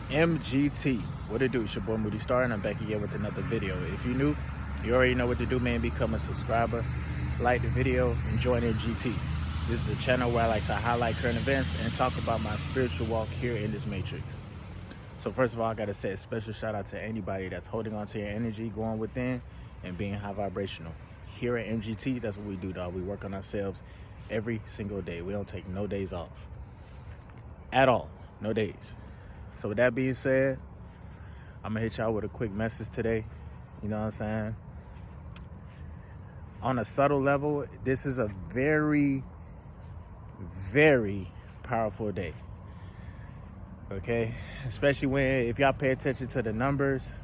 MGT, what it do? It's your boy Moody Starr, and I'm back again with another video. If you're new, you already know what to do, man. Become a subscriber, like the video, and join MGT. This is a channel where I like to highlight current events and talk about my spiritual walk here in this matrix. So first of all, I gotta say a special shout out to anybody that's holding on to your energy, going within, and being high vibrational. Here at MGT, that's what we do, dog. We work on ourselves every single day. We don't take no days off at all, no days. So with that being said, I'm gonna hit y'all with a quick message today. You know what I'm saying? On a subtle level, this is a very, very powerful day. Okay, especially if y'all pay attention to the numbers.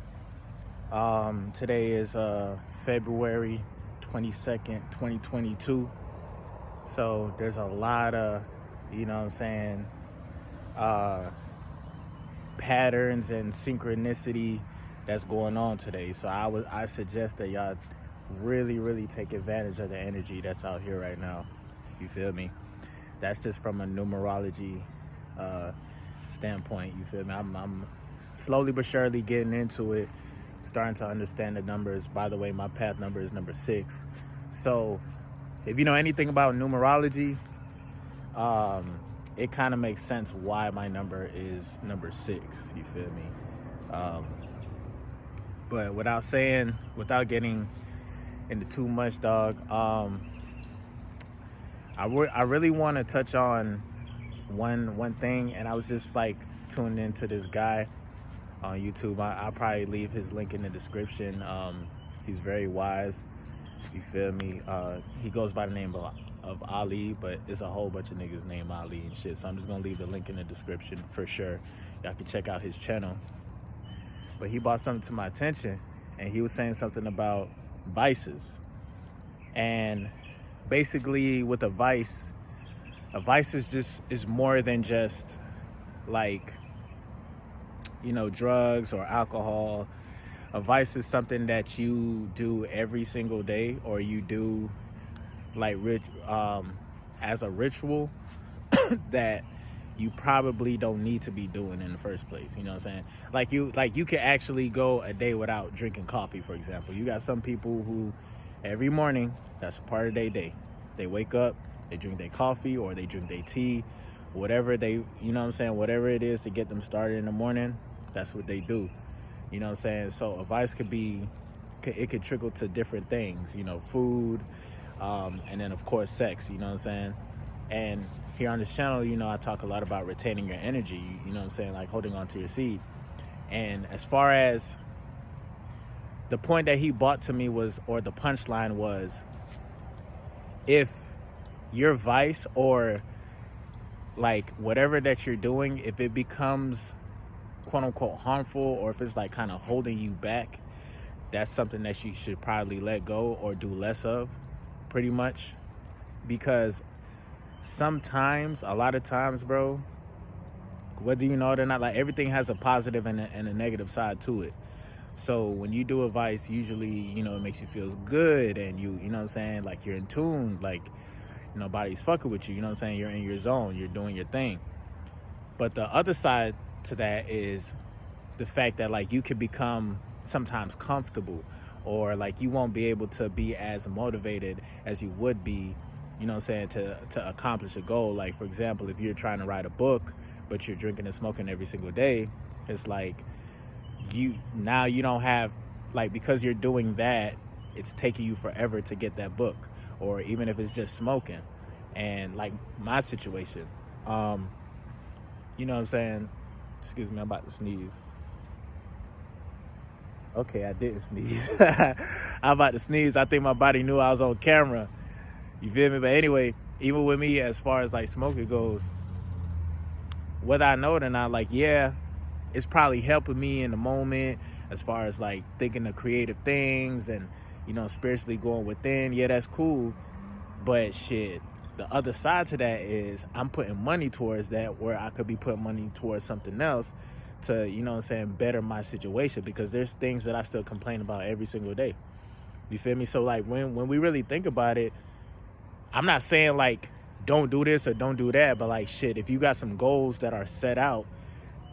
Today is February 22nd, 2022. So there's a lot of, you know what I'm saying, patterns and synchronicity that's going on today. So I suggest that y'all really take advantage of the energy that's out here right now. You feel me? That's just from a numerology standpoint. You feel me? I'm slowly but surely getting into it, starting to understand the numbers. By the way, my path number is number 6. So if you know anything about numerology, it kind of makes sense why my number is number 6. You feel me? But without getting into too much, dog, I really want to touch on one thing. And I was just like tuned into this guy on YouTube. I'll probably leave his link in the description. He's very wise. You feel me? He goes by the name of Ali, but it's a whole bunch of niggas named Ali and shit. So I'm just gonna leave the link in the description for sure. Y'all can check out his channel. But he brought something to my attention, and he was saying something about vices. And basically with a vice is more than just like, you know, drugs or alcohol. A vice is something that you do every single day, or you do like as a ritual that you probably don't need to be doing in the first place. You know what I'm saying? Like you can actually go a day without drinking coffee, for example. You got some people who every morning, that's a part of their day. They wake up, they drink their coffee, or they drink their tea, whatever they, you know what I'm saying, whatever it is to get them started in the morning, that's what they do. You know what I'm saying? So a vice it could trickle to different things, you know, food, and then of course sex, you know what I'm saying? And here on this channel, you know, I talk a lot about retaining your energy, you know what I'm saying, like holding on to your seed. And as far as the point that he brought to me was, or the punchline was, if your vice or like whatever that you're doing, if it becomes quote unquote harmful, or if it's like kind of holding you back, that's something that you should probably let go or do less of, pretty much. Because a lot of times, bro, whether you know it or not, like everything has a positive and a negative side to it. So when you do a vice, usually, you know, it makes you feel good, and you know what I'm saying, like you're in tune, like nobody's fucking with you, you know what I'm saying, you're in your zone, you're doing your thing. But the other side to that is the fact that like you could become sometimes comfortable, or like you won't be able to be as motivated as you would be, you know what I'm saying, to accomplish a goal. Like, for example, if you're trying to write a book, but you're drinking and smoking every single day, it's like you don't have, like, because you're doing that, it's taking you forever to get that book. Or even if it's just smoking. And like my situation, you know what I'm saying, excuse me, I'm about to sneeze. Okay, I didn't sneeze. I'm about to sneeze. I think my body knew I was on camera. You feel me? But anyway, even with me, as far as like smoking goes, whether I know it or not, like, yeah, it's probably helping me in the moment as far as like thinking of creative things and, you know, spiritually going within. Yeah, that's cool. But shit, the other side to that is I'm putting money towards that, where I could be putting money towards something else to, you know what I'm saying, better my situation, because there's things that I still complain about every single day. You feel me? So like when we really think about it, I'm not saying like don't do this or don't do that, but like shit, if you got some goals that are set out,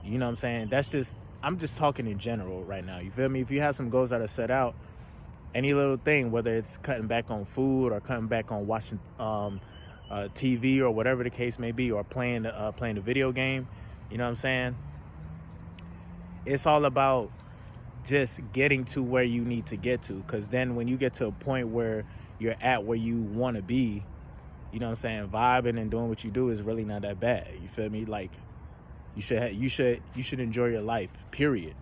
You know what I'm saying? That's just, I'm just talking in general right now. You feel me? If you have some goals that are set out, any little thing, whether it's cutting back on food or cutting back on watching TV or whatever the case may be, or playing a video game, you know what I'm saying? It's all about just getting to where you need to get to, because then when you get to a point where you're at where you want to be, you know what I'm saying, vibing and doing what you do is really not that bad. You feel me? Like, you should enjoy your life, period.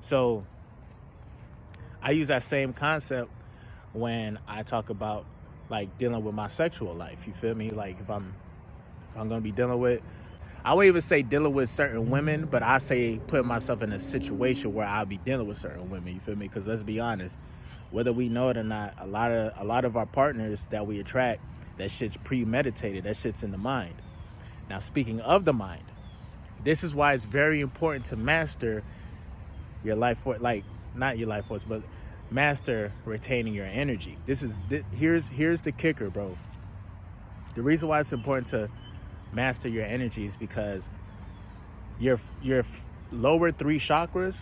So I use that same concept when I talk about like dealing with my sexual life. You feel me? Like if I'm gonna be dealing with, I would even say dealing with certain women, but I say putting myself in a situation where I'll be dealing with certain women. You feel me? Because let's be honest, whether we know it or not, a lot of our partners that we attract, that shit's premeditated. That shit's in the mind. Now, speaking of the mind, this is why it's very important to master your life force, like not your life force, but master retaining your energy. Here's the kicker, bro. The reason why it's important to master your energy is because your lower 3 chakras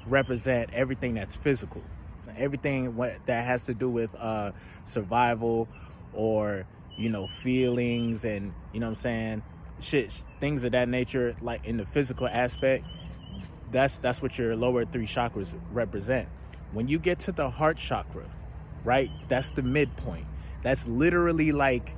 represent everything that's physical, everything that has to do with survival, or feelings, and what I'm saying, things of that nature, like in the physical aspect. That's what your lower 3 chakras represent. When you get to the heart chakra, right, that's the midpoint. That's literally like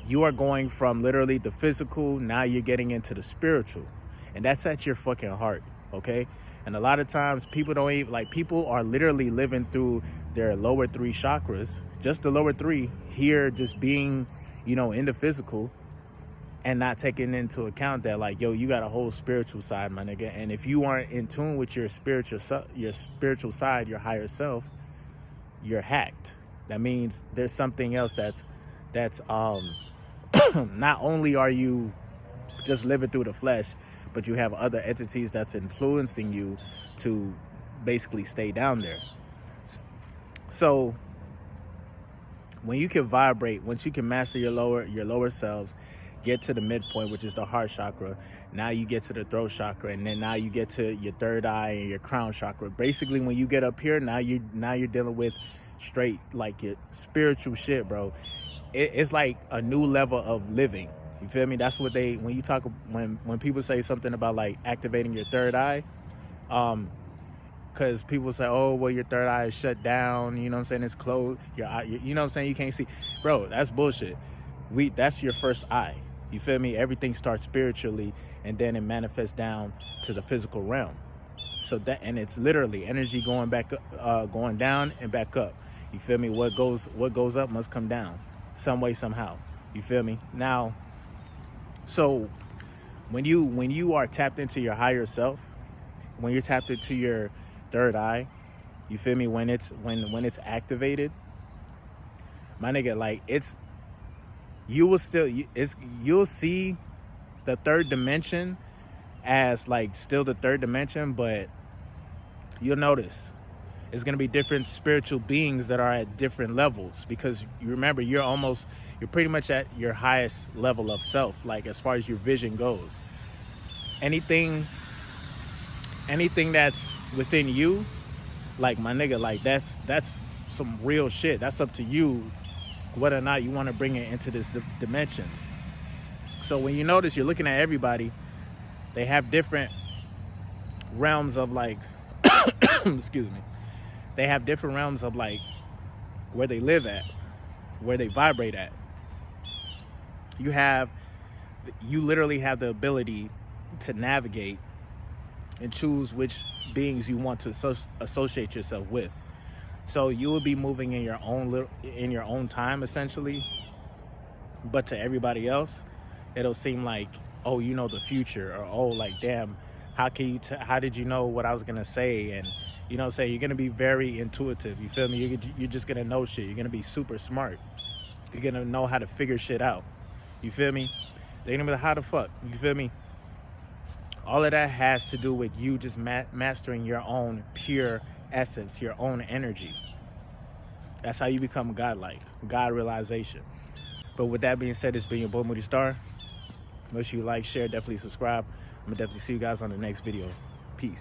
you are going from literally the physical, now you're getting into the spiritual, and that's at your fucking heart, okay? And a lot of times people don't even, like, people are literally living through their lower 3 chakras, just the lower 3 here, just being in the physical, and not taking into account that, like, yo, you got a whole spiritual side, my nigga. And if you aren't in tune with your spiritual side, your higher self, you're hacked. That means there's something else that's not only are you just living through the flesh, but you have other entities that's influencing you to basically stay down there. So when you can vibrate, once you can master your lower selves, get to the midpoint, which is the heart chakra, now you get to the throat chakra, and then now you get to your third eye and your crown chakra. Basically, when you get up here, now you're dealing with straight, like, your spiritual shit, bro. It's like a new level of living. You feel me? That's what when people say something about like activating your third eye, because people say, oh, well, your third eye is shut down, you know what I'm saying, it's closed, your eye, you know what I'm saying, you can't see. Bro, that's bullshit. That's your first eye. You feel me? Everything starts spiritually, and then it manifests down to the physical realm. So and it's literally energy going back up, going down and back up. You feel me? What goes up must come down, some way, somehow. You feel me? Now, so when you are tapped into your higher self, when you're tapped into your third eye, you feel me? When it's activated, my nigga, like, you'll see the third dimension as like still the third dimension, but you'll notice it's going to be different spiritual beings that are at different levels, because you remember, you're pretty much at your highest level of self, like as far as your vision goes. Anything that's within you, like, my nigga, like, that's some real shit. That's up to you whether or not you want to bring it into this dimension. So when you notice, you're looking at everybody, they have different realms of, like, excuse me, they have different realms of, like, where they live at, where they vibrate at. You literally have the ability to navigate and choose which beings you want to associate yourself with. So you will be moving in your own time, essentially. But to everybody else, it'll seem like, oh, you know the future, or oh, like, damn, how did you know what I was gonna say? And you know what I'm saying, you're gonna be very intuitive. You feel me? You're just gonna know shit. You're gonna be super smart. You're gonna know how to figure shit out. You feel me? They're gonna be like, how the fuck? You feel me? All of that has to do with you just mastering your own pure essence, your own energy. That's how you become godlike, God realization. But with that being said, it's been your boy Moody Starr. Make sure you like, share, definitely subscribe. I'm gonna definitely see you guys on the next video. Peace.